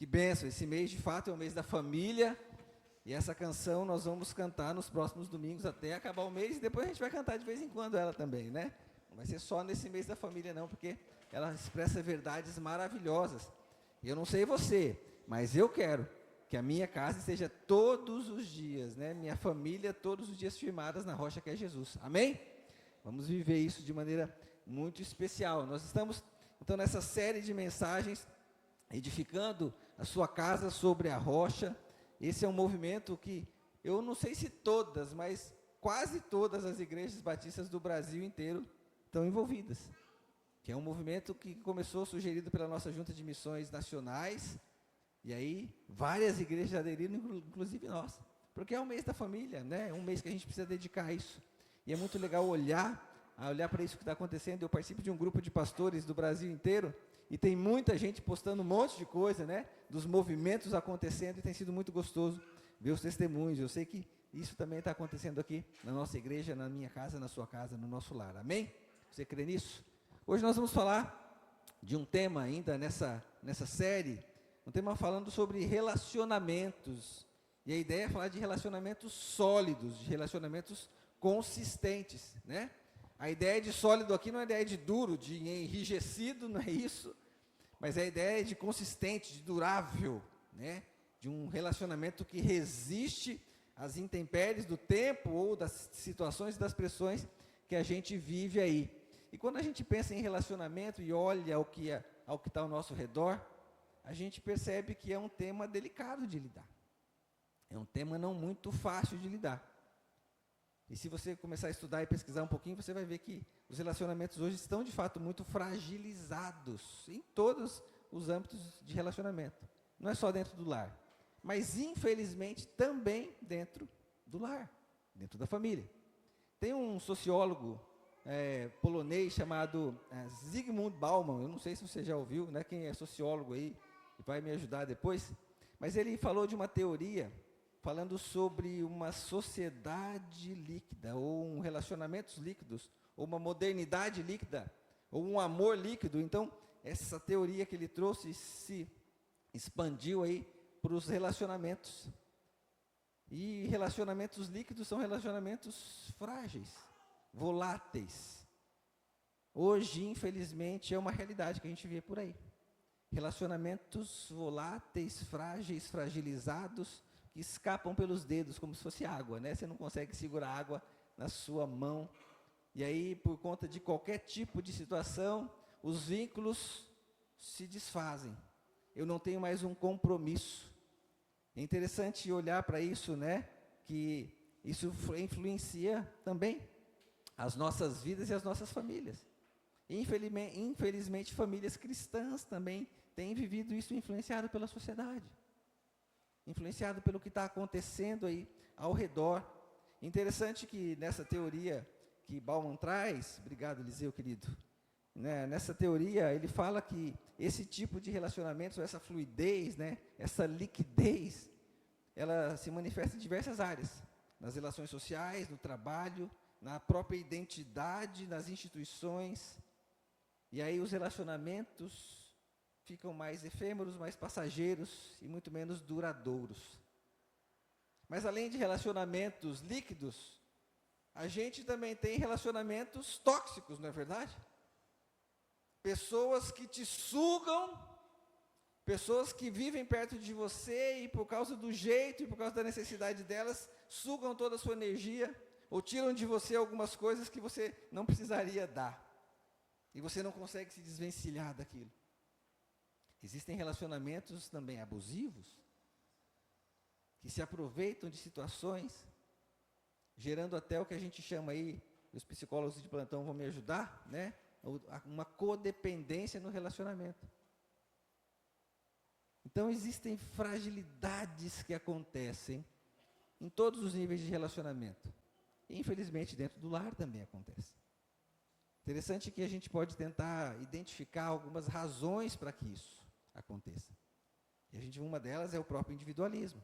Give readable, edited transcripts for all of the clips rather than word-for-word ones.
Que bênção, esse mês de fato é o mês da família, e essa canção nós vamos cantar nos próximos domingos até acabar o mês, e depois a gente vai cantar de vez em quando ela também, né? Não vai ser só nesse mês da família não, porque ela expressa verdades maravilhosas. Eu não sei você, mas eu quero que a minha casa esteja todos os dias, né? Minha família todos os dias firmadas na rocha que é Jesus, amém? Vamos viver isso de maneira muito especial. Nós estamos, então, nessa série de mensagens, edificando a sua casa sobre a rocha. Esse é um movimento que, eu não sei se todas, mas quase todas as igrejas batistas do Brasil inteiro estão envolvidas. Que é um movimento que começou sugerido pela nossa Junta de Missões Nacionais, e aí várias igrejas aderiram, inclusive nós, porque é um mês da família, né? É um mês que a gente precisa dedicar a isso, e é muito legal olhar para isso que está acontecendo. Eu participo de um grupo de pastores do Brasil inteiro, e tem muita gente postando um monte de coisa, né? Dos movimentos acontecendo, e tem sido muito gostoso ver os testemunhos. Eu sei que isso também está acontecendo aqui na nossa igreja, na minha casa, na sua casa, no nosso lar, amém? Você crê nisso? Hoje nós vamos falar de um tema ainda nessa série, um tema falando sobre relacionamentos, e a ideia é falar de relacionamentos sólidos, de relacionamentos consistentes, né? A ideia de sólido aqui não é a ideia de duro, de enrijecido, não é isso, mas é a ideia de consistente, de durável, né? De um relacionamento que resiste às intempéries do tempo ou das situações e das pressões que a gente vive aí. E quando a gente pensa em relacionamento e olha ao que está ao nosso redor, a gente percebe que é um tema delicado de lidar. É um tema não muito fácil de lidar. E se você começar a estudar e pesquisar um pouquinho, você vai ver que os relacionamentos hoje estão, de fato, muito fragilizados em todos os âmbitos de relacionamento. Não é só dentro do lar, mas, infelizmente, também dentro do lar, dentro da família. Tem um sociólogo polonês chamado Zygmunt Bauman, eu não sei se você já ouviu, né? Quem é sociólogo aí vai me ajudar depois, mas ele falou de uma teoria falando sobre uma sociedade líquida, ou relacionamentos líquidos, ou uma modernidade líquida, ou um amor líquido. Então, essa teoria que ele trouxe se expandiu aí para os relacionamentos. E relacionamentos líquidos são relacionamentos frágeis, voláteis. Hoje, infelizmente, é uma realidade que a gente vê por aí. Relacionamentos voláteis, frágeis, fragilizados, que escapam pelos dedos, como se fosse água, né? Você não consegue segurar água na sua mão. E aí, por conta de qualquer tipo de situação, os vínculos se desfazem. Eu não tenho mais um compromisso. É interessante olhar para isso, né? Que isso influencia também as nossas vidas e as nossas famílias. Infelizmente, famílias cristãs também têm vivido isso, influenciado pela sociedade, influenciado pelo que está acontecendo aí ao redor. Interessante que nessa teoria que Bauman traz, obrigado, Eliseu, querido, né, nessa teoria ele fala que esse tipo de relacionamentos, essa fluidez, né, essa liquidez, ela se manifesta em diversas áreas, nas relações sociais, no trabalho, na própria identidade, nas instituições. E aí os relacionamentos ficam mais efêmeros, mais passageiros e muito menos duradouros. Mas além de relacionamentos líquidos, a gente também tem relacionamentos tóxicos, não é verdade? Pessoas que te sugam, pessoas que vivem perto de você e por causa do jeito e por causa da necessidade delas, sugam toda a sua energia ou tiram de você algumas coisas que você não precisaria dar. E você não consegue se desvencilhar daquilo. Existem relacionamentos também abusivos, que se aproveitam de situações, gerando até o que a gente chama aí, os psicólogos de plantão vão me ajudar, né? Uma codependência no relacionamento. Então, existem fragilidades que acontecem em todos os níveis de relacionamento. E, infelizmente, dentro do lar também acontece. Interessante que a gente pode tentar identificar algumas razões para que isso aconteça. E uma delas é o próprio individualismo.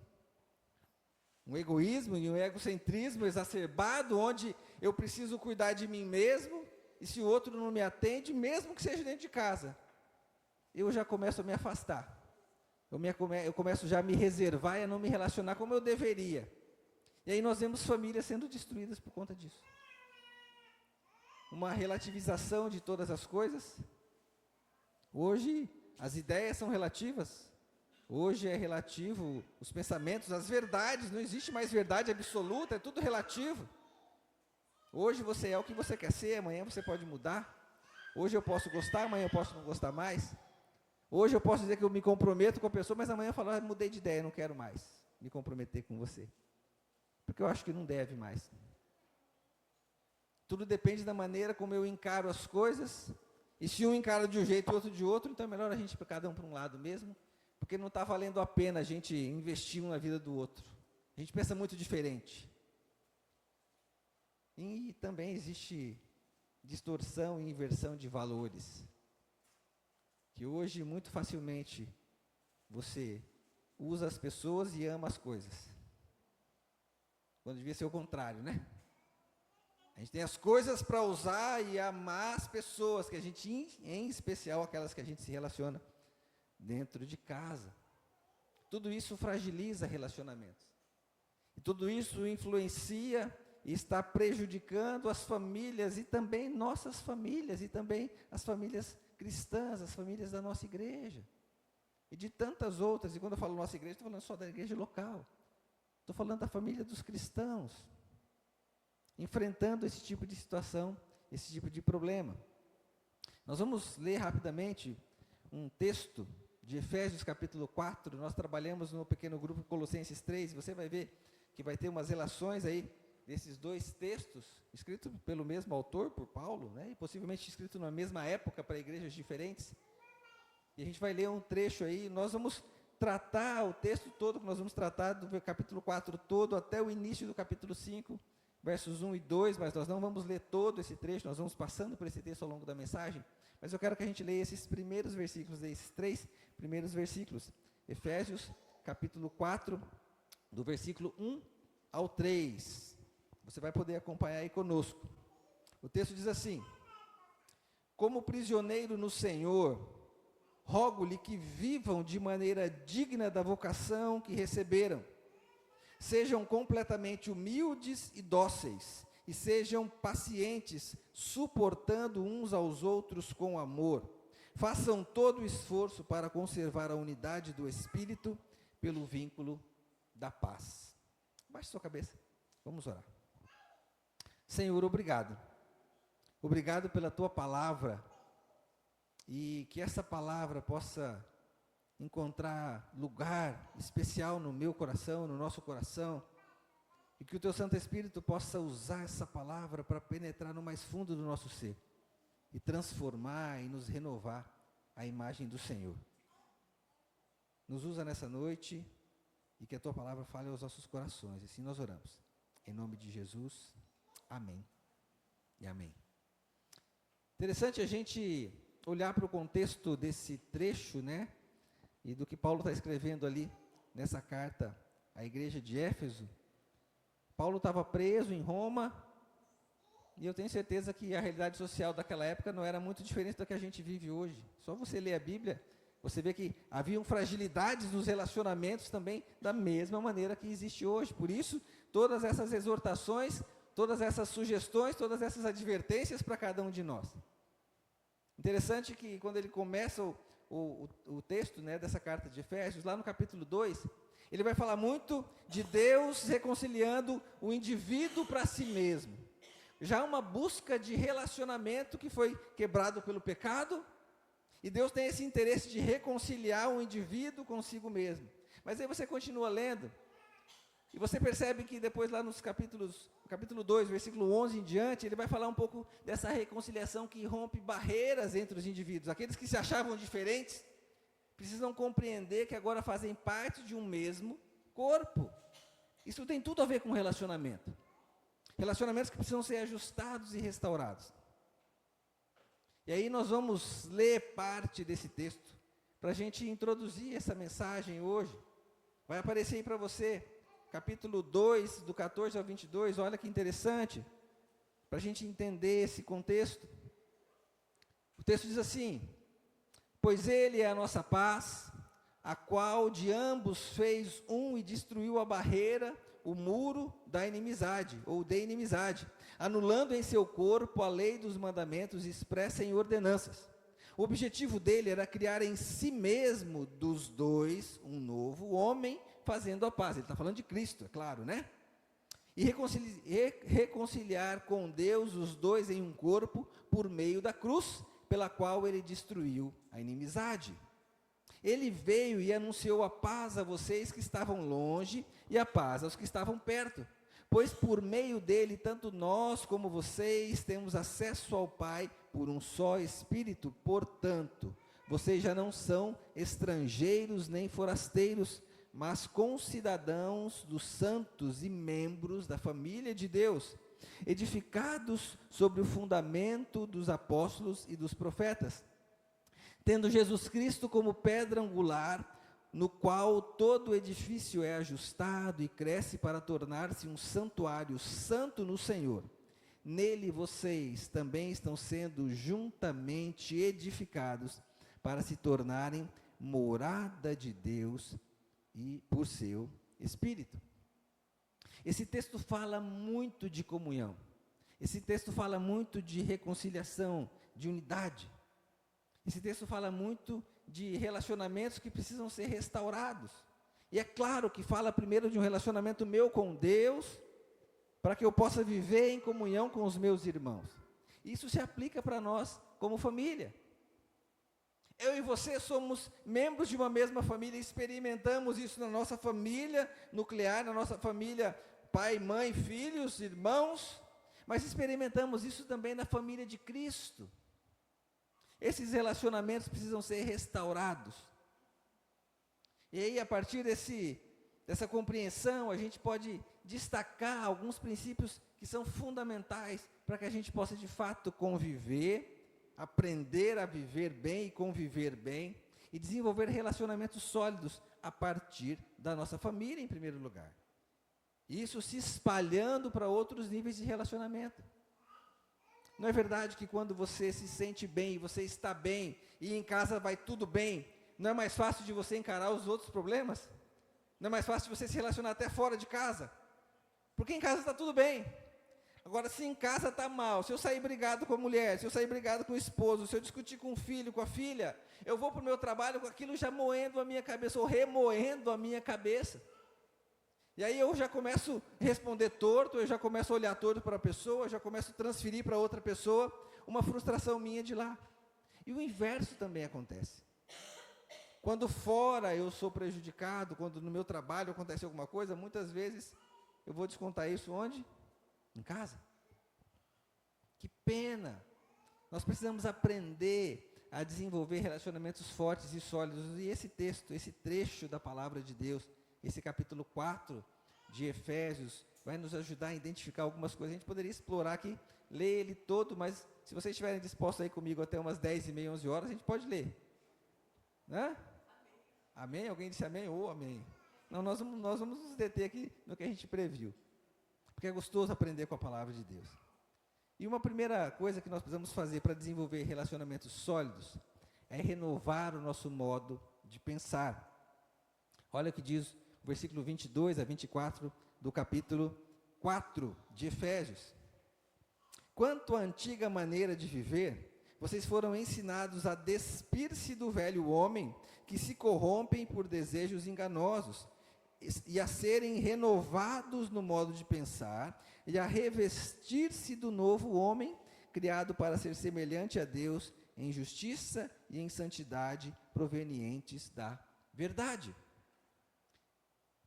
Um egoísmo e um egocentrismo exacerbado, onde eu preciso cuidar de mim mesmo, e se o outro não me atende, mesmo que seja dentro de casa, eu já começo a me afastar. eu começo já a me reservar e a não me relacionar como eu deveria. E aí nós vemos famílias sendo destruídas por conta disso. Uma relativização de todas as coisas. Hoje as ideias são relativas. Hoje é relativo os pensamentos, as verdades, não existe mais verdade absoluta, é tudo relativo. Hoje você é o que você quer ser, amanhã você pode mudar. Hoje eu posso gostar, amanhã eu posso não gostar mais. Hoje eu posso dizer que eu me comprometo com a pessoa, mas amanhã eu falo, mudei de ideia, não quero mais me comprometer com você. Porque eu acho que não deve mais. Tudo depende da maneira como eu encaro as coisas. E se um encara de um jeito e o outro de outro, então é melhor a gente ir cada um para um lado mesmo. Porque não está valendo a pena a gente investir um na vida do outro. A gente pensa muito diferente. E também existe distorção e inversão de valores. Que hoje, muito facilmente, você usa as pessoas e ama as coisas. Quando devia ser o contrário, né? A gente tem as coisas para usar e amar as pessoas, que a gente, em especial aquelas que a gente se relaciona dentro de casa. Tudo isso fragiliza relacionamentos. E tudo isso influencia e está prejudicando as famílias e também nossas famílias e também as famílias cristãs, as famílias da nossa igreja. E de tantas outras, e quando eu falo nossa igreja, estou falando só da igreja local. Estou falando da família dos cristãos, enfrentando esse tipo de situação, esse tipo de problema. Nós vamos ler rapidamente um texto de Efésios capítulo 4, nós trabalhamos no pequeno grupo Colossenses 3, você vai ver que vai ter umas relações aí desses dois textos, escritos pelo mesmo autor, por Paulo, né, e possivelmente escritos na mesma época para igrejas diferentes. E a gente vai ler um trecho aí, nós vamos tratar o texto todo, que nós vamos tratar do capítulo 4 todo, até o início do capítulo 5, versos 1 e 2, mas nós não vamos ler todo esse trecho, nós vamos passando por esse texto ao longo da mensagem, mas eu quero que a gente leia esses primeiros versículos, esses 3 primeiros versículos. Efésios, capítulo 4, do versículo 1 ao 3. Você vai poder acompanhar aí conosco. O texto diz assim: como prisioneiro no Senhor, rogo-lhe que vivam de maneira digna da vocação que receberam. Sejam completamente humildes e dóceis, e sejam pacientes, suportando uns aos outros com amor. Façam todo o esforço para conservar a unidade do Espírito pelo vínculo da paz. Baixe sua cabeça, vamos orar. Senhor, obrigado. Obrigado pela tua palavra, e que essa palavra possa encontrar lugar especial no meu coração, no nosso coração, e que o teu Santo Espírito possa usar essa palavra para penetrar no mais fundo do nosso ser, e transformar e nos renovar a imagem do Senhor. Nos usa nessa noite, e que a tua palavra fale aos nossos corações, assim nós oramos. Em nome de Jesus, amém e amém. Interessante a gente olhar para o contexto desse trecho, né? E do que Paulo está escrevendo ali, nessa carta à igreja de Éfeso. Paulo estava preso em Roma, e eu tenho certeza que a realidade social daquela época não era muito diferente da que a gente vive hoje. Só você ler a Bíblia, você vê que haviam fragilidades nos relacionamentos também, da mesma maneira que existe hoje. Por isso, todas essas exortações, todas essas sugestões, todas essas advertências para cada um de nós. Interessante que quando ele começa o texto, né, dessa carta de Efésios, lá no capítulo 2, ele vai falar muito de Deus reconciliando o indivíduo para si mesmo. Já uma busca de relacionamento que foi quebrado pelo pecado, e Deus tem esse interesse de reconciliar o indivíduo consigo mesmo. Mas aí você continua lendo, e você percebe que depois lá no capítulo 2, versículo 11 em diante, ele vai falar um pouco dessa reconciliação que rompe barreiras entre os indivíduos. Aqueles que se achavam diferentes, precisam compreender que agora fazem parte de um mesmo corpo. Isso tem tudo a ver com relacionamento. Relacionamentos que precisam ser ajustados e restaurados. E aí nós vamos ler parte desse texto, para a gente introduzir essa mensagem hoje. Vai aparecer aí para você, capítulo 2, do 14 ao 22, olha que interessante, para a gente entender esse contexto. O texto diz assim: pois Ele é a nossa paz, a qual de ambos fez um e destruiu a barreira, o muro da inimizade, ou de inimizade, anulando em seu corpo a lei dos mandamentos expressa em ordenanças. O objetivo dele era criar em si mesmo dos dois um novo homem, fazendo a paz. Ele está falando de Cristo, é claro, né? E reconciliar com Deus os dois em um corpo por meio da cruz, pela qual ele destruiu a inimizade. Ele veio e anunciou a paz a vocês que estavam longe e a paz aos que estavam perto, pois por meio dele, tanto nós como vocês temos acesso ao Pai por um só Espírito. Portanto, vocês já não são estrangeiros nem forasteiros, mas concidadãos dos santos e membros da família de Deus, edificados sobre o fundamento dos apóstolos e dos profetas, tendo Jesus Cristo como pedra angular, no qual todo o edifício é ajustado e cresce para tornar-se um santuário santo no Senhor. Nele vocês também estão sendo juntamente edificados para se tornarem morada de Deus e por seu Espírito. Esse texto fala muito de comunhão. Esse texto fala muito de reconciliação, de unidade. Esse texto fala muito de relacionamentos que precisam ser restaurados. E é claro que fala primeiro de um relacionamento meu com Deus, para que eu possa viver em comunhão com os meus irmãos. Isso se aplica para nós como família. Eu e você somos membros de uma mesma família, experimentamos isso na nossa família nuclear, na nossa família pai, mãe, filhos, irmãos, mas experimentamos isso também na família de Cristo. Esses relacionamentos precisam ser restaurados. E aí, a partir dessa compreensão, a gente pode destacar alguns princípios que são fundamentais para que a gente possa, de fato, conviver, aprender a viver bem e conviver bem, e desenvolver relacionamentos sólidos a partir da nossa família, em primeiro lugar. Isso se espalhando para outros níveis de relacionamento. Não é verdade que quando você se sente bem, você está bem, e em casa vai tudo bem, não é mais fácil de você encarar os outros problemas? Não é mais fácil de você se relacionar até fora de casa? Porque em casa está tudo bem. Agora, se em casa está mal, se eu sair brigado com a mulher, se eu sair brigado com o esposo, se eu discutir com o filho, com a filha, eu vou para o meu trabalho com aquilo já moendo a minha cabeça, ou remoendo a minha cabeça. E aí eu já começo a responder torto, eu já começo a olhar torto para a pessoa, eu já começo a transferir para outra pessoa uma frustração minha de lá. E o inverso também acontece. Quando fora eu sou prejudicado, quando no meu trabalho acontece alguma coisa, muitas vezes eu vou descontar isso onde? Em casa. Que pena! Nós precisamos aprender a desenvolver relacionamentos fortes e sólidos. E esse texto, esse trecho da palavra de Deus, esse capítulo 4 de Efésios, vai nos ajudar a identificar algumas coisas. A gente poderia explorar aqui, ler ele todo, mas se vocês estiverem dispostos aí comigo até umas 10h30, 11 horas, a gente pode ler. Né? Amém? Alguém disse amém? Ou amém? Não, nós vamos nos deter aqui no que a gente previu. Porque é gostoso aprender com a palavra de Deus. E uma primeira coisa que nós precisamos fazer para desenvolver relacionamentos sólidos é renovar o nosso modo de pensar. Olha o que diz o versículo 22 a 24 do capítulo 4 de Efésios. Quanto à antiga maneira de viver, vocês foram ensinados a despir-se do velho homem, que se corrompem por desejos enganosos, e a serem renovados no modo de pensar, e a revestir-se do novo homem, criado para ser semelhante a Deus, em justiça e em santidade, provenientes da verdade.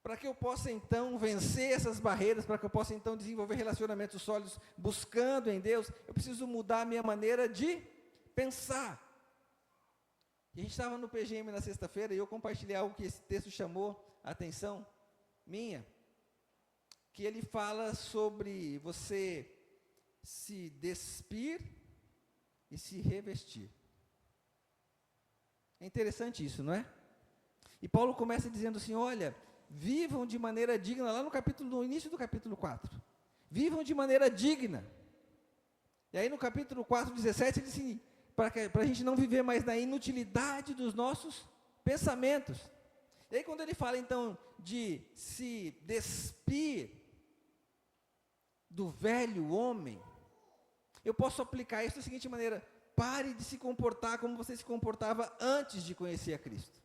Para que eu possa então vencer essas barreiras, para que eu possa então desenvolver relacionamentos sólidos, buscando em Deus, eu preciso mudar a minha maneira de pensar. E a gente estava no PGM na sexta-feira, e eu compartilhei algo que esse texto chamou a atenção minha, que ele fala sobre você se despir e se revestir. É interessante isso, não é? E Paulo começa dizendo assim, olha, vivam de maneira digna, lá no início do capítulo 4, vivam de maneira digna. E aí no capítulo 4, 17, ele diz assim, para a gente não viver mais na inutilidade dos nossos pensamentos. E aí quando ele fala então de se despir do velho homem, eu posso aplicar isso da seguinte maneira: pare de se comportar como você se comportava antes de conhecer a Cristo.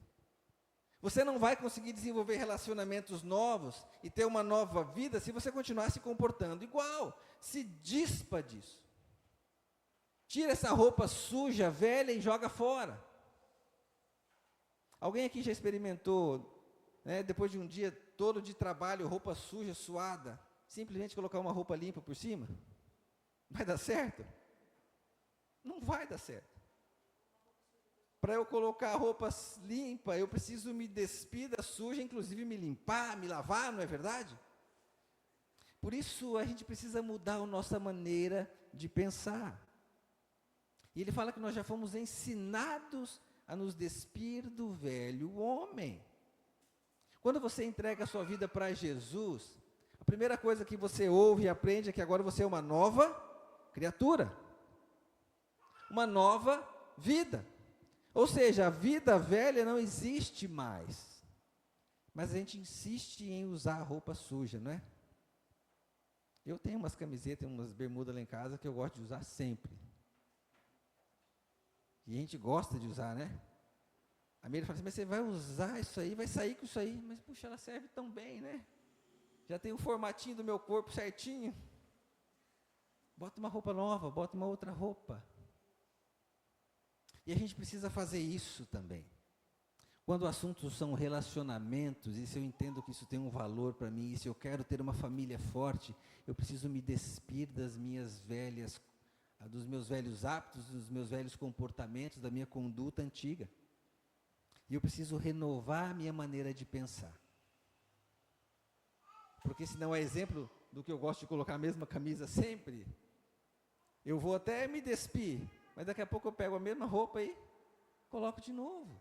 Você não vai conseguir desenvolver relacionamentos novos e ter uma nova vida se você continuar se comportando igual. Se dispa disso. Tira essa roupa suja, velha e joga fora. Alguém aqui já experimentou, né, depois de um dia todo de trabalho, roupa suja, suada, simplesmente colocar uma roupa limpa por cima? Vai dar certo? Não vai dar certo. Para eu colocar roupa limpa, eu preciso me despir da suja, inclusive me limpar, me lavar, não é verdade? Por isso a gente precisa mudar a nossa maneira de pensar. E ele fala que nós já fomos ensinados a nos despir do velho homem. Quando você entrega a sua vida para Jesus, a primeira coisa que você ouve e aprende é que agora você é uma nova criatura, uma nova vida. Ou seja, a vida velha não existe mais. Mas a gente insiste em usar roupa suja, não é? Eu tenho umas camisetas, umas bermudas lá em casa que eu gosto de usar sempre. E a gente gosta de usar, né? A Miriam fala assim: mas você vai usar isso aí, vai sair com isso aí. Mas puxa, ela serve tão bem, né? Já tem o formatinho do meu corpo certinho. Bota uma roupa nova, bota uma outra roupa. E a gente precisa fazer isso também. Quando o assunto são relacionamentos, e se eu entendo que isso tem um valor para mim, e se eu quero ter uma família forte, eu preciso me despir das minhas velhas, dos meus velhos hábitos, dos meus velhos comportamentos, da minha conduta antiga. E eu preciso renovar a minha maneira de pensar. Porque senão é exemplo do que eu gosto de colocar a mesma camisa sempre. Eu vou até me despir, mas daqui a pouco eu pego a mesma roupa e coloco de novo.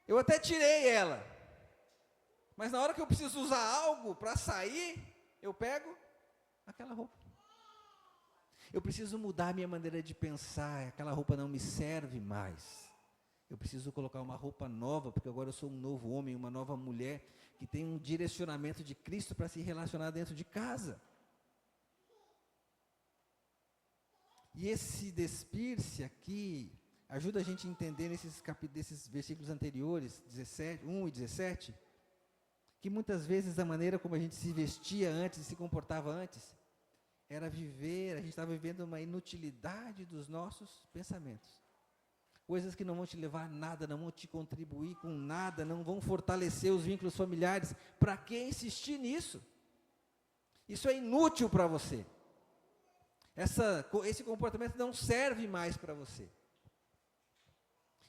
Eu até tirei ela, mas na hora que eu preciso usar algo para sair, eu pego aquela roupa. Eu preciso mudar a minha maneira de pensar, aquela roupa não me serve mais. Eu preciso colocar uma roupa nova, porque agora eu sou um novo homem, uma nova mulher, que tem um direcionamento de Cristo para se relacionar dentro de casa. E esse despir-se aqui ajuda a gente a entender desses versículos anteriores, 1 e 17, que muitas vezes a maneira como a gente se vestia antes e se comportava antes, era viver, a gente estava vivendo uma inutilidade dos nossos pensamentos. Coisas que não vão te levar a nada, não vão te contribuir com nada, não vão fortalecer os vínculos familiares. Para que insistir nisso? Isso é inútil para você. Esse comportamento não serve mais para você.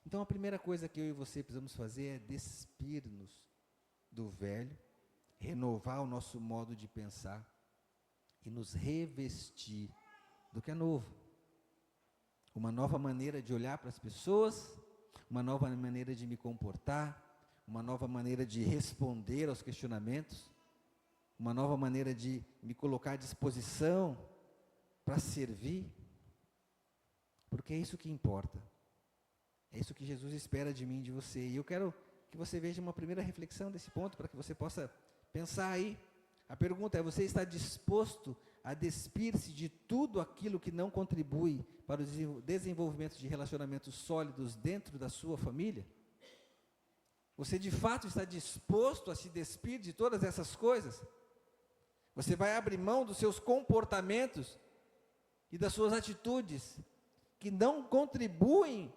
Então a primeira coisa que eu e você precisamos fazer é despir-nos do velho, renovar o nosso modo de pensar e nos revestir do que é novo. Uma nova maneira de olhar para as pessoas, uma nova maneira de me comportar, uma nova maneira de responder aos questionamentos, uma nova maneira de me colocar à disposição para servir, porque é isso que importa. É isso que Jesus espera de mim e de você. E eu quero que você veja uma primeira reflexão desse ponto, para que você possa pensar aí. A pergunta é: você está disposto a despir-se de tudo aquilo que não contribui para o desenvolvimento de relacionamentos sólidos dentro da sua família? Você de fato está disposto a se despir de todas essas coisas? Você vai abrir mão dos seus comportamentos e das suas atitudes que não contribuem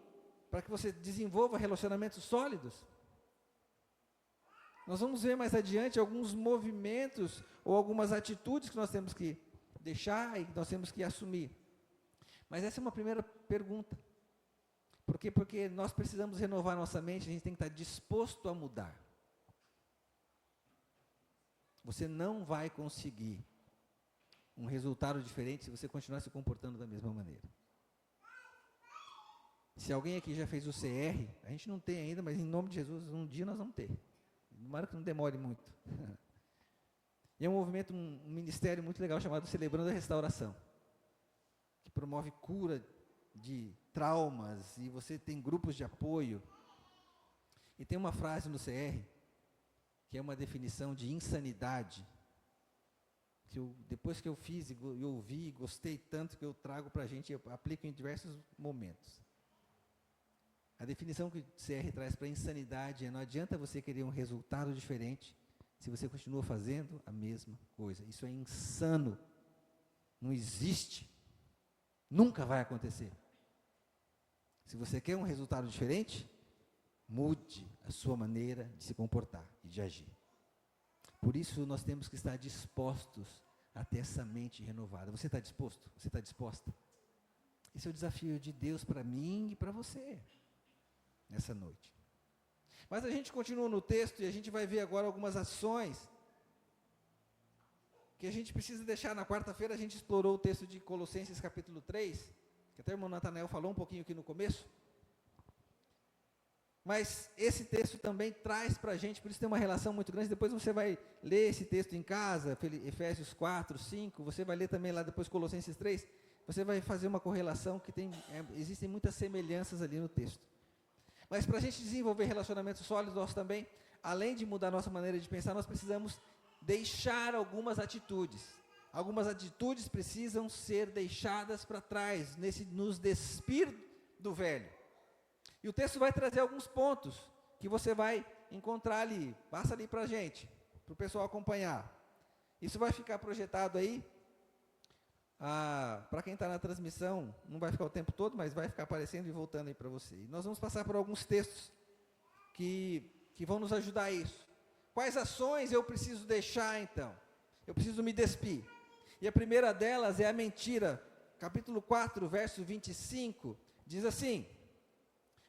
para que você desenvolva relacionamentos sólidos? Nós vamos ver mais adiante alguns movimentos ou algumas atitudes que nós temos que deixar e que nós temos que assumir. Mas essa é uma primeira pergunta. Por quê? Porque nós precisamos renovar nossa mente, a gente tem que estar disposto a mudar. Você não vai conseguir um resultado diferente se você continuar se comportando da mesma maneira. Se alguém aqui já fez o CR, a gente não tem ainda, mas em nome de Jesus, um dia nós vamos ter. Tomara que não demore muito. E é um movimento, um ministério muito legal chamado Celebrando a Restauração, que promove cura de traumas, e você tem grupos de apoio. E tem uma frase no CR, que é uma definição de insanidade, que depois que eu fiz e ouvi, gostei tanto que eu trago para a gente e aplico em diversos momentos. A definição que o CR traz para insanidade é: não adianta você querer um resultado diferente se você continua fazendo a mesma coisa. Isso é insano. Não existe. Nunca vai acontecer. Se você quer um resultado diferente, mude a sua maneira de se comportar e de agir. Por isso nós temos que estar dispostos a ter essa mente renovada. Você está disposto? Você está disposta? Esse é o desafio de Deus para mim e para você, nessa noite. Mas a gente continua no texto e a gente vai ver agora algumas ações que a gente precisa deixar. Na quarta-feira a gente explorou o texto de Colossenses capítulo 3, que até o irmão Natanael falou um pouquinho aqui no começo. Mas esse texto também traz para a gente, por isso tem uma relação muito grande. Depois você vai ler esse texto em casa, Efésios 4, 5, você vai ler também lá depois Colossenses 3, você vai fazer uma correlação que existem muitas semelhanças ali no texto. Mas para a gente desenvolver relacionamentos sólidos, nós também, além de mudar nossa maneira de pensar, nós precisamos deixar algumas atitudes. Algumas atitudes precisam ser deixadas para trás, nos despir do velho. E o texto vai trazer alguns pontos que você vai encontrar ali. Passa ali para a gente, para o pessoal acompanhar. Isso vai ficar projetado aí. Para quem está na transmissão, não vai ficar o tempo todo, mas vai ficar aparecendo e voltando aí para você. E nós vamos passar por alguns textos que vão nos ajudar a isso. Quais ações eu preciso deixar então? Eu preciso me despir. E a primeira delas é a mentira. Capítulo 4, verso 25, diz assim: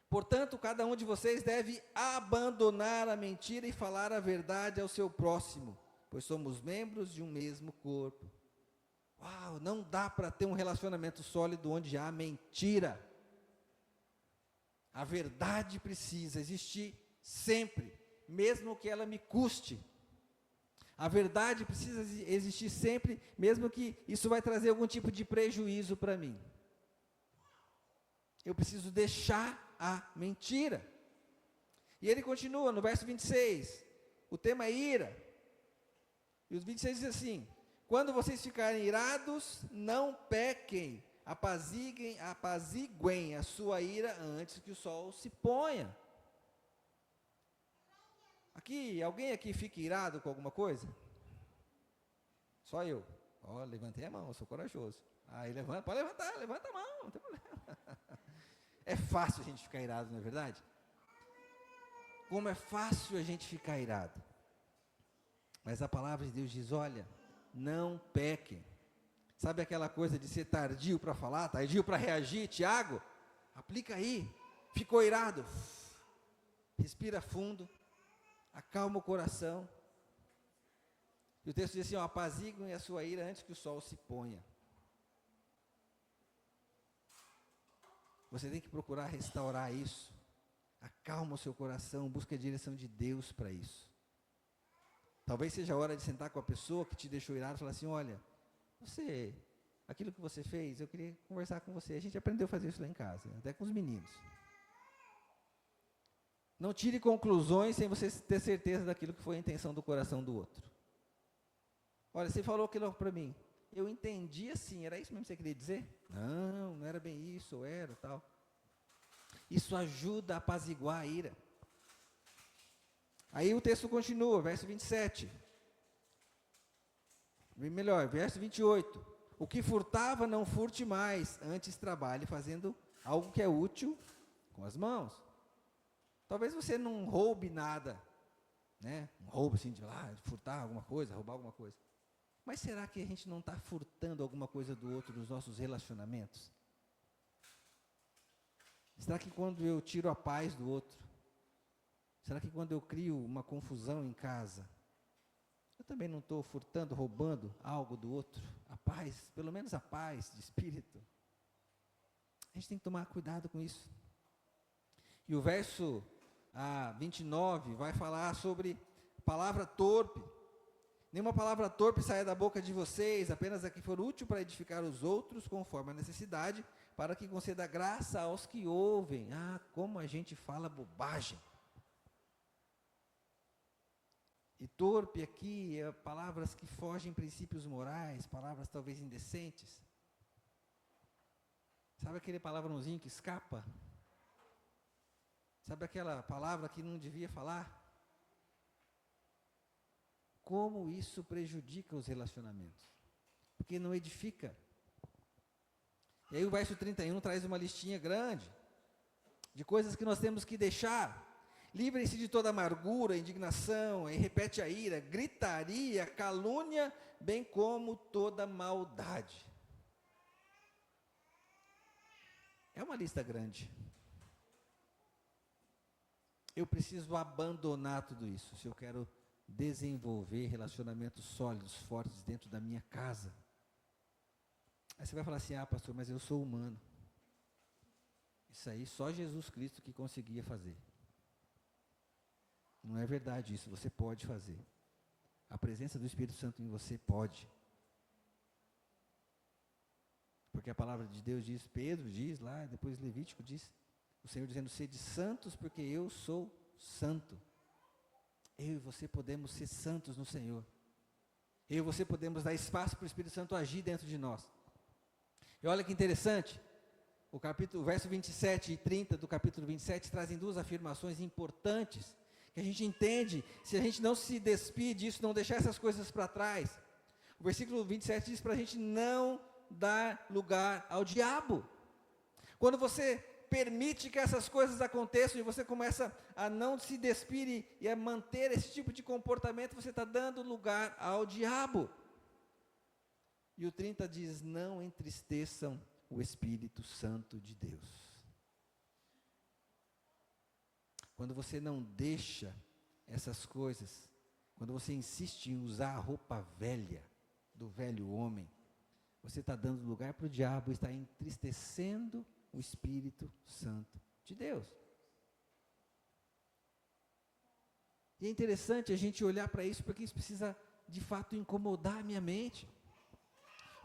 portanto, cada um de vocês deve abandonar a mentira e falar a verdade ao seu próximo, pois somos membros de um mesmo corpo. Uau, não dá para ter um relacionamento sólido onde há mentira. A verdade precisa existir sempre, mesmo que ela me custe. A verdade precisa existir sempre, mesmo que isso vai trazer algum tipo de prejuízo para mim. Eu preciso deixar a mentira. E ele continua no verso 26, o tema é ira. E os 26 diz assim: quando vocês ficarem irados, não pequem, apaziguem a sua ira antes que o sol se ponha. Alguém aqui fica irado com alguma coisa? Só eu. Levantei a mão, eu sou corajoso. Aí pode levantar, levanta a mão, não tem problema. É fácil a gente ficar irado, não é verdade? Como é fácil a gente ficar irado. Mas a palavra de Deus diz: olha, não pequem. Sabe aquela coisa de ser tardio para falar, tardio para reagir? Tiago, aplica aí. Ficou irado? Respira fundo, acalma o coração. E o texto diz assim: apaziguem a sua ira antes que o sol se ponha. Você tem que procurar restaurar isso. Acalma o seu coração, busca a direção de Deus para isso. Talvez seja a hora de sentar com a pessoa que te deixou irado e falar assim: olha, aquilo que você fez, eu queria conversar com você. A gente aprendeu a fazer isso lá em casa, até com os meninos. Não tire conclusões sem você ter certeza daquilo que foi a intenção do coração do outro. Olha, você falou aquilo para mim, eu entendi assim, era isso mesmo que você queria dizer? Não era bem isso, ou era, tal. Isso ajuda a apaziguar a ira. Aí o texto continua, verso 27. Verso 28. O que furtava, não furte mais, antes trabalhe fazendo algo que é útil com as mãos. Talvez você não roube nada, né? Um roubo assim de furtar alguma coisa, roubar alguma coisa. Mas será que a gente não está furtando alguma coisa do outro nos nossos relacionamentos? Será que quando eu tiro a paz do outro, será que quando eu crio uma confusão em casa, eu também não estou furtando, roubando algo do outro? A paz, pelo menos a paz de espírito. A gente tem que tomar cuidado com isso. E o verso 29 vai falar sobre palavra torpe. Nenhuma palavra torpe saia da boca de vocês, apenas a que for útil para edificar os outros, conforme a necessidade, para que conceda graça aos que ouvem. Como a gente fala bobagem. E torpe aqui é palavras que fogem princípios morais, palavras talvez indecentes. Sabe aquele palavrãozinho que escapa? Sabe aquela palavra que não devia falar? Como isso prejudica os relacionamentos? Porque não edifica. E aí o verso 31 traz uma listinha grande de coisas que nós temos que deixar. Livrem-se de toda amargura, indignação, e repete a ira, gritaria, calúnia, bem como toda maldade. É uma lista grande. Eu preciso abandonar tudo isso se eu quero desenvolver relacionamentos sólidos, fortes dentro da minha casa. Aí você vai falar assim, pastor, mas eu sou humano. Isso aí só Jesus Cristo que conseguia fazer. Não é verdade isso, você pode fazer. A presença do Espírito Santo em você pode. Porque a palavra de Deus diz, Pedro diz lá, depois Levítico diz, o Senhor dizendo, sede santos porque eu sou santo. Eu e você podemos ser santos no Senhor. Eu e você podemos dar espaço para o Espírito Santo agir dentro de nós. E olha que interessante, o verso 27 e 30 do capítulo 27 trazem duas afirmações importantes, que a gente entende, se a gente não se despir disso, não deixar essas coisas para trás. O versículo 27 diz para a gente não dar lugar ao diabo. Quando você permite que essas coisas aconteçam e você começa a não se despir e a manter esse tipo de comportamento, você está dando lugar ao diabo. E o 30 diz, não entristeçam o Espírito Santo de Deus. Quando você não deixa essas coisas, quando você insiste em usar a roupa velha, do velho homem, você está dando lugar para o diabo, está entristecendo o Espírito Santo de Deus. E é interessante a gente olhar para isso, porque isso precisa de fato incomodar a minha mente.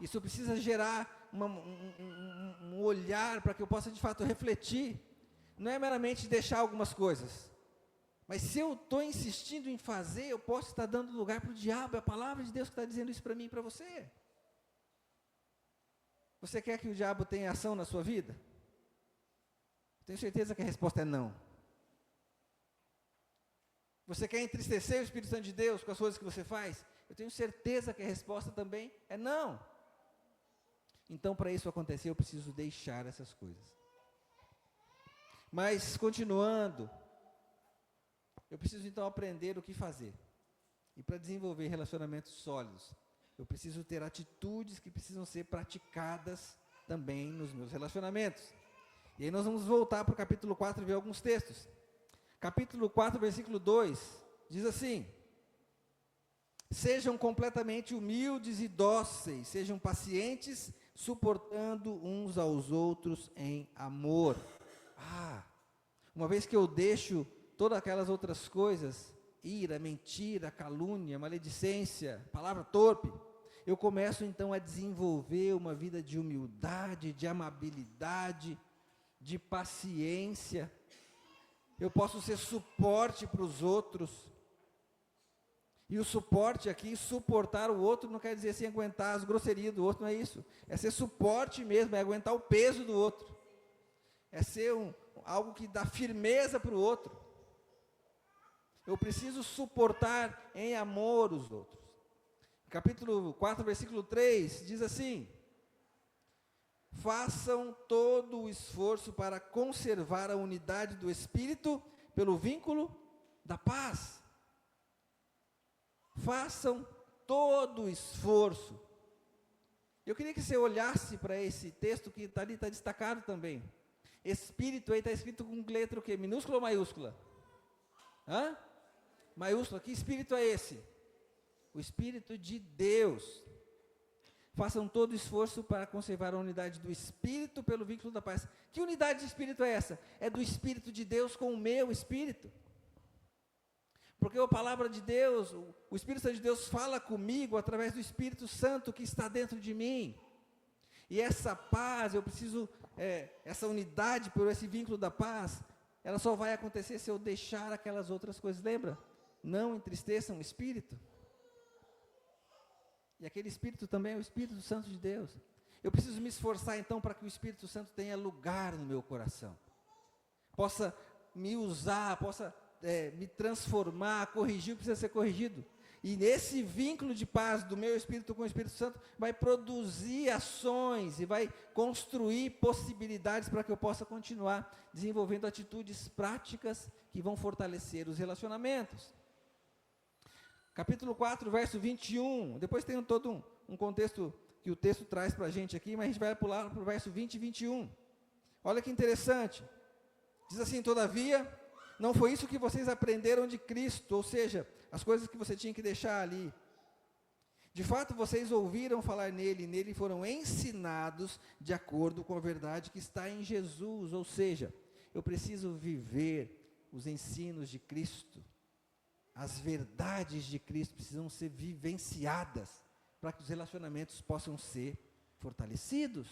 Isso precisa gerar um olhar para que eu possa de fato refletir. Não é meramente deixar algumas coisas, mas se eu estou insistindo em fazer, eu posso estar dando lugar para o diabo. É a palavra de Deus que está dizendo isso para mim e para você. Você quer que o diabo tenha ação na sua vida? Tenho certeza que a resposta é não. Você quer entristecer o Espírito Santo de Deus com as coisas que você faz? Eu tenho certeza que a resposta também é não. Então, para isso acontecer, eu preciso deixar essas coisas. Mas, continuando, eu preciso então aprender o que fazer. E para desenvolver relacionamentos sólidos, eu preciso ter atitudes que precisam ser praticadas também nos meus relacionamentos. E aí nós vamos voltar para o capítulo 4 e ver alguns textos. Capítulo 4, versículo 2, diz assim: sejam completamente humildes e dóceis, sejam pacientes, suportando uns aos outros em amor. Uma vez que eu deixo todas aquelas outras coisas, ira, mentira, calúnia, maledicência, palavra torpe, eu começo então a desenvolver uma vida de humildade, de amabilidade, de paciência. Eu posso ser suporte para os outros. E o suporte aqui, suportar o outro, não quer dizer assim aguentar as grosserias do outro, não é isso. É ser suporte mesmo, é aguentar o peso do outro. É ser algo que dá firmeza para o outro. Eu preciso suportar em amor os outros. Capítulo 4, versículo 3, diz assim: façam todo o esforço para conservar a unidade do Espírito pelo vínculo da paz. Façam todo o esforço. Eu queria que você olhasse para esse texto que está ali, está destacado também. Espírito aí está escrito com letra o quê? Minúscula ou maiúscula? Maiúscula. Que espírito é esse? O Espírito de Deus. Façam todo o esforço para conservar a unidade do Espírito pelo vínculo da paz. Que unidade de Espírito é essa? É do Espírito de Deus com o meu Espírito. Porque a palavra de Deus, o Espírito Santo de Deus fala comigo através do Espírito Santo que está dentro de mim. E essa paz, eu preciso, essa unidade por esse vínculo da paz, ela só vai acontecer se eu deixar aquelas outras coisas. Lembra? não entristeçam o Espírito. E aquele Espírito também é o Espírito Santo de Deus. Eu preciso me esforçar então para que o Espírito Santo tenha lugar no meu coração. Possa me usar, possa me transformar, corrigir o que precisa ser corrigido. E nesse vínculo de paz do meu Espírito com o Espírito Santo, vai produzir ações e vai construir possibilidades para que eu possa continuar desenvolvendo atitudes práticas que vão fortalecer os relacionamentos. Capítulo 4, verso 21, depois tem todo um contexto que o texto traz para a gente aqui, mas a gente vai pular para o verso 20 e 21. Olha que interessante, diz assim: todavia, não foi isso que vocês aprenderam de Cristo, ou seja, as coisas que você tinha que deixar ali. De fato, vocês ouviram falar nele, e nele foram ensinados de acordo com a verdade que está em Jesus, ou seja, eu preciso viver os ensinos de Cristo. As verdades de Cristo precisam ser vivenciadas para que os relacionamentos possam ser fortalecidos.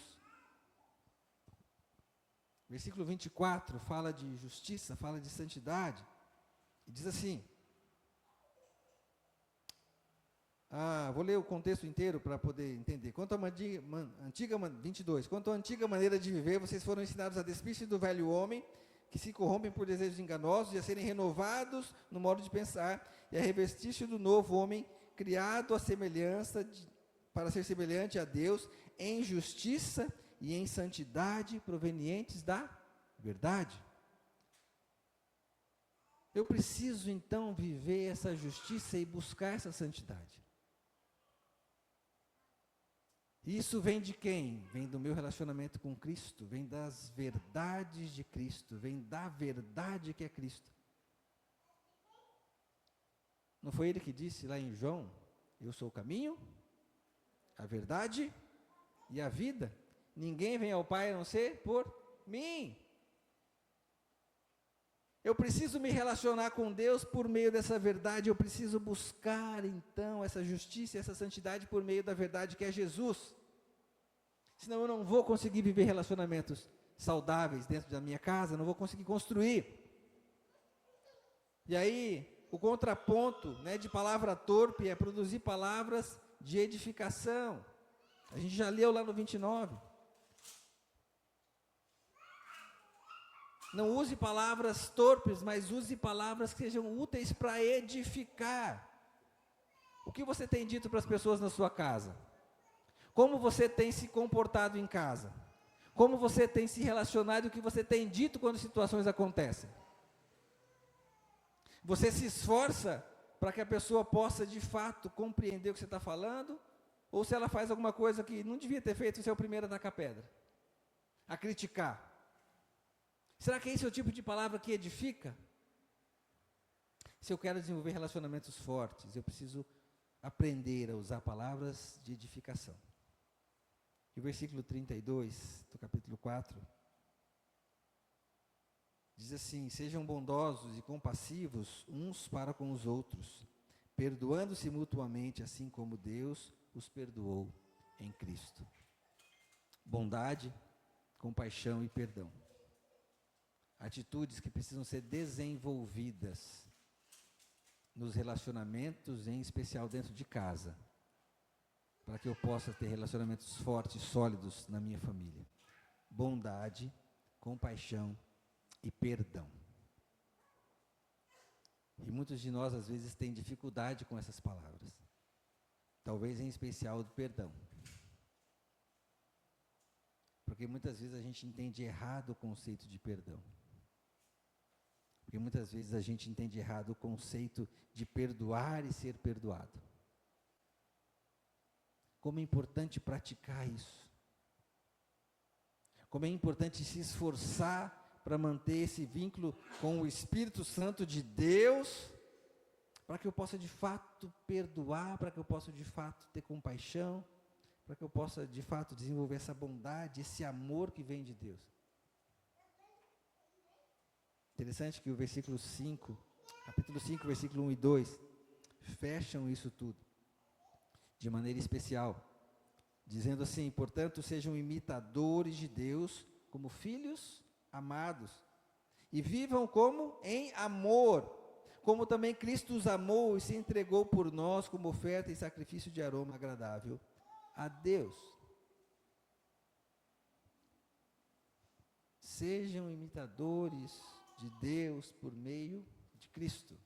Versículo 24 fala de justiça, fala de santidade, e diz assim, vou ler o contexto inteiro para poder entender. Quanto à antiga 22, quanto à antiga maneira de viver, vocês foram ensinados a despir-se do velho homem, que se corrompem por desejos enganosos, e a serem renovados no modo de pensar, e a revestir-se do novo homem, criado à semelhança, para ser semelhante a Deus, em justiça e em santidade, provenientes da verdade. Eu preciso então viver essa justiça e buscar essa santidade. Isso vem de quem? Vem do meu relacionamento com Cristo, vem das verdades de Cristo, vem da verdade que é Cristo. Não foi ele que disse lá em João: eu sou o caminho, a verdade e a vida? Ninguém vem ao Pai a não ser por mim. Eu preciso me relacionar com Deus por meio dessa verdade, eu preciso buscar então essa justiça e essa santidade por meio da verdade que é Jesus. Senão eu não vou conseguir viver relacionamentos saudáveis dentro da minha casa, não vou conseguir construir. E aí, o contraponto, de palavra torpe é produzir palavras de edificação. A gente já leu lá no 29. Não use palavras torpes, mas use palavras que sejam úteis para edificar. O que você tem dito para as pessoas na sua casa? Como você tem se comportado em casa? Como você tem se relacionado e o que você tem dito quando situações acontecem? Você se esforça para que a pessoa possa de fato compreender o que você está falando? Ou se ela faz alguma coisa que não devia ter feito, você é o primeiro a tacar pedra? A criticar? Será que esse é o tipo de palavra que edifica? Se eu quero desenvolver relacionamentos fortes, eu preciso aprender a usar palavras de edificação. E o versículo 32 do capítulo 4 diz assim: sejam bondosos e compassivos uns para com os outros, perdoando-se mutuamente, assim como Deus os perdoou em Cristo. Bondade, compaixão e perdão. Atitudes que precisam ser desenvolvidas nos relacionamentos, em especial dentro de casa, para que eu possa ter relacionamentos fortes, sólidos na minha família. Bondade, compaixão e perdão. E muitos de nós às vezes têm dificuldade com essas palavras. Talvez em especial o perdão. Porque muitas vezes a gente entende errado o conceito de perdão. Porque muitas vezes a gente entende errado o conceito de perdoar e ser perdoado. Como é importante praticar isso. Como é importante se esforçar para manter esse vínculo com o Espírito Santo de Deus, para que eu possa de fato perdoar, para que eu possa de fato ter compaixão, para que eu possa de fato desenvolver essa bondade, esse amor que vem de Deus. Interessante que o versículo 5, capítulo 5, versículo 1 e 2, fecham isso tudo, de maneira especial, dizendo assim: portanto, sejam imitadores de Deus, como filhos amados, e vivam como em amor, como também Cristo os amou e se entregou por nós como oferta e sacrifício de aroma agradável a Deus. Sejam imitadores de Deus por meio de Cristo.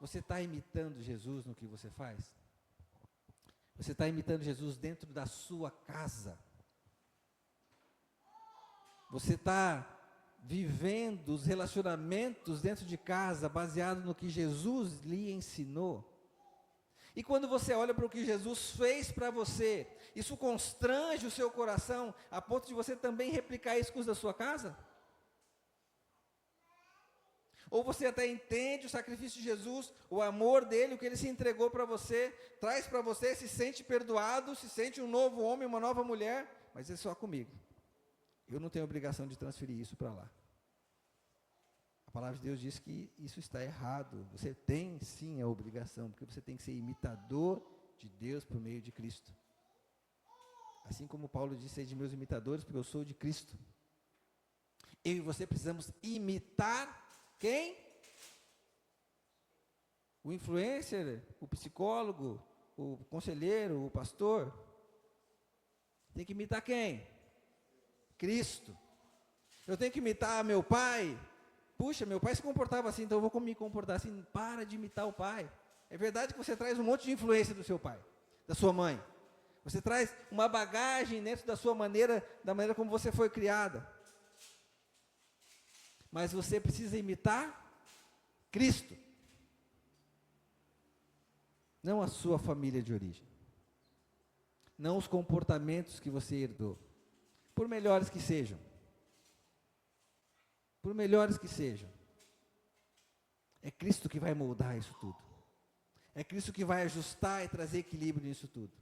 Você está imitando Jesus no que você faz? Você está imitando Jesus dentro da sua casa? Você está vivendo os relacionamentos dentro de casa baseado no que Jesus lhe ensinou? E quando você olha para o que Jesus fez para você, isso constrange o seu coração a ponto de você também replicar isso com os da sua casa? Ou você até entende o sacrifício de Jesus, o amor dele, o que ele se entregou para você, traz para você, se sente perdoado, se sente um novo homem, uma nova mulher, mas é só comigo. Eu não tenho obrigação de transferir isso para lá. A palavra de Deus diz que isso está errado. Você tem sim a obrigação, porque você tem que ser imitador de Deus por meio de Cristo. Assim como Paulo disse, sede meus imitadores, porque eu sou de Cristo. Eu e você precisamos imitar quem? O influencer, o psicólogo, o conselheiro, o pastor. Tem que imitar quem? Cristo. Eu tenho que imitar meu pai. Puxa, meu pai se comportava assim, então eu vou me comportar assim. Para de imitar o pai. É verdade que você traz um monte de influência do seu pai, da sua mãe. Você traz uma bagagem dentro da sua maneira, da maneira como você foi criada. Mas você precisa imitar Cristo. Não a sua família de origem. Não os comportamentos que você herdou. Por melhores que sejam. Por melhores que sejam. É Cristo que vai moldar isso tudo. É Cristo que vai ajustar e trazer equilíbrio nisso tudo.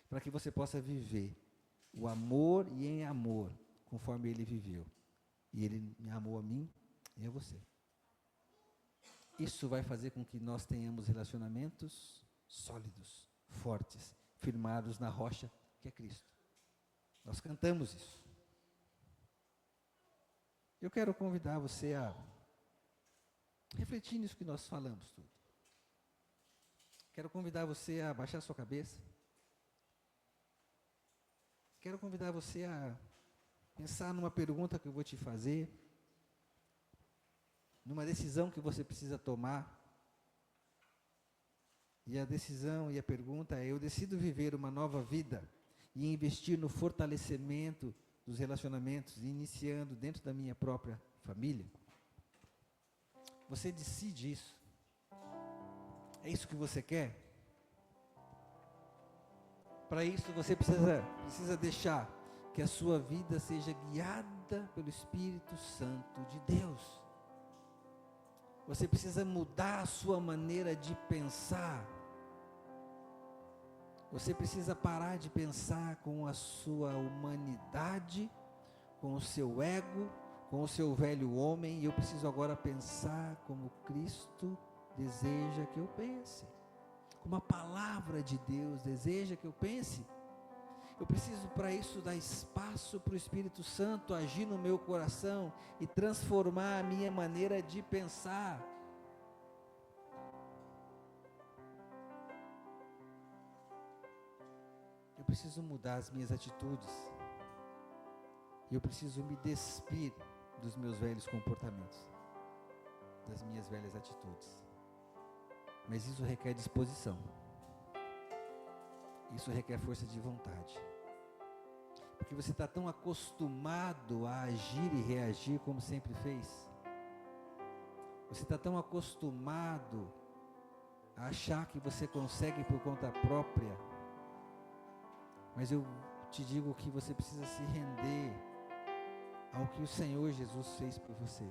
Para que você possa viver o amor e em amor, conforme Ele viveu. E Ele me amou a mim e a você. Isso vai fazer com que nós tenhamos relacionamentos sólidos, fortes, firmados na rocha que é Cristo. Nós cantamos isso. Eu quero convidar você a refletir nisso que nós falamos tudo. Quero convidar você a baixar sua cabeça. Quero convidar você a pensar numa pergunta que eu vou te fazer, numa decisão que você precisa tomar. E a decisão e a pergunta é: eu decido viver uma nova vida e investir no fortalecimento dos relacionamentos, iniciando dentro da minha própria família? Você decide isso? É isso que você quer? Para isso você precisa deixar que a sua vida seja guiada pelo Espírito Santo de Deus. Você precisa mudar a sua maneira de pensar. Você precisa parar de pensar com a sua humanidade, com o seu ego, com o seu velho homem, e eu preciso agora pensar como Cristo deseja que eu pense. Como a palavra de Deus deseja que eu pense. Eu preciso para isso dar espaço para o Espírito Santo agir no meu coração e transformar a minha maneira de pensar. Eu preciso mudar as minhas atitudes. E eu preciso me despir dos meus velhos comportamentos, das minhas velhas atitudes. Mas isso requer disposição. Isso requer força de vontade. Porque você está tão acostumado a agir e reagir como sempre fez. Você está tão acostumado a achar que você consegue por conta própria. Mas eu te digo que você precisa se render ao que o Senhor Jesus fez por você.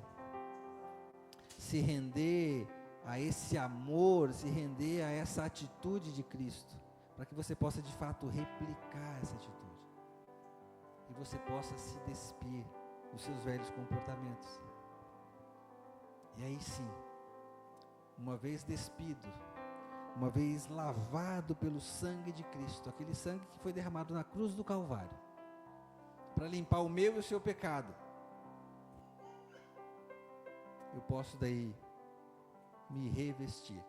Se render a esse amor, se render a essa atitude de Cristo, para que você possa de fato replicar essa atitude. E você possa se despir dos seus velhos comportamentos. E aí sim, uma vez despido, uma vez lavado pelo sangue de Cristo, aquele sangue que foi derramado na cruz do Calvário, para limpar o meu e o seu pecado, eu posso daí me revestir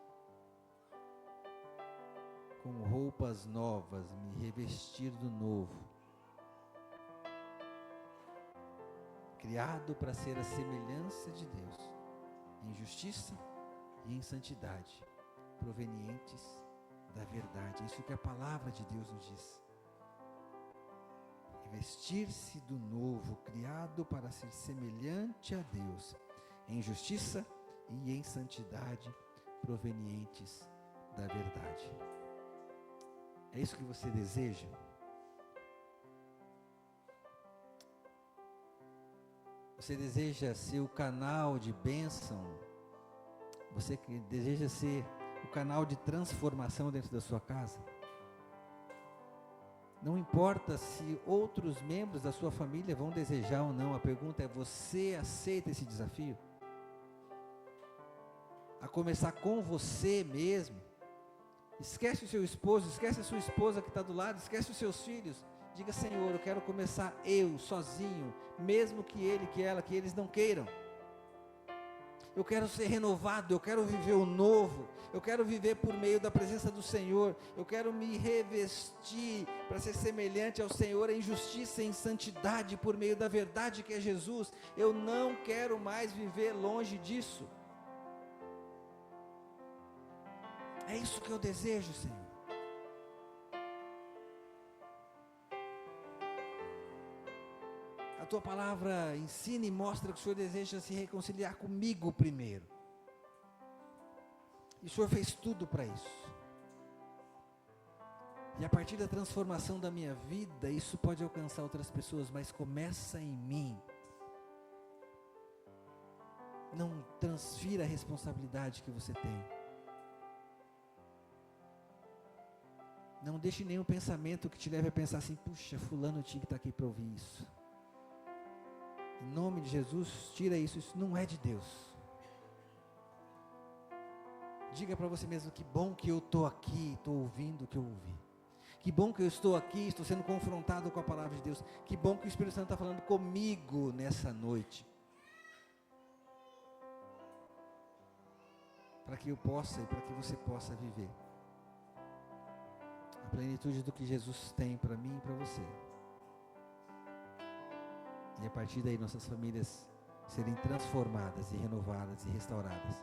com roupas novas, me revestir do novo, criado para ser a semelhança de Deus, em justiça e em santidade, provenientes da verdade. É isso que a palavra de Deus nos diz. Revestir-se do novo, criado para ser semelhante a Deus, em justiça e em santidade, provenientes da verdade. É isso que você deseja? Você deseja ser o canal de bênção? Você que deseja ser o canal de transformação dentro da sua casa? Não importa se outros membros da sua família vão desejar ou não, a pergunta é: você aceita esse desafio? A começar com você mesmo. Esquece o seu esposo, esquece a sua esposa que está do lado, esquece os seus filhos. Diga: Senhor, eu quero começar eu, sozinho, mesmo que ele, que ela, que eles não queiram. Eu quero ser renovado, eu quero viver o novo, eu quero viver por meio da presença do Senhor, eu quero me revestir para ser semelhante ao Senhor em justiça e em santidade por meio da verdade que é Jesus. Eu não quero mais viver longe disso. É isso que eu desejo, Senhor. A tua palavra ensina e mostra que o Senhor deseja se reconciliar comigo primeiro. E o Senhor fez tudo para isso. E a partir da transformação da minha vida, isso pode alcançar outras pessoas, mas começa em mim. Não transfira a responsabilidade que você tem. Não deixe nenhum pensamento que te leve a pensar assim: puxa, fulano tinha que estar aqui para ouvir isso. Em nome de Jesus, tira isso, isso não é de Deus. Diga para você mesmo: que bom que eu estou aqui, estou ouvindo o que eu ouvi. Que bom que eu estou aqui, estou sendo confrontado com a palavra de Deus. Que bom que o Espírito Santo está falando comigo nessa noite. Para que eu possa e para que você possa viver a plenitude do que Jesus tem para mim e para você. E a partir daí nossas famílias serem transformadas e renovadas e restauradas.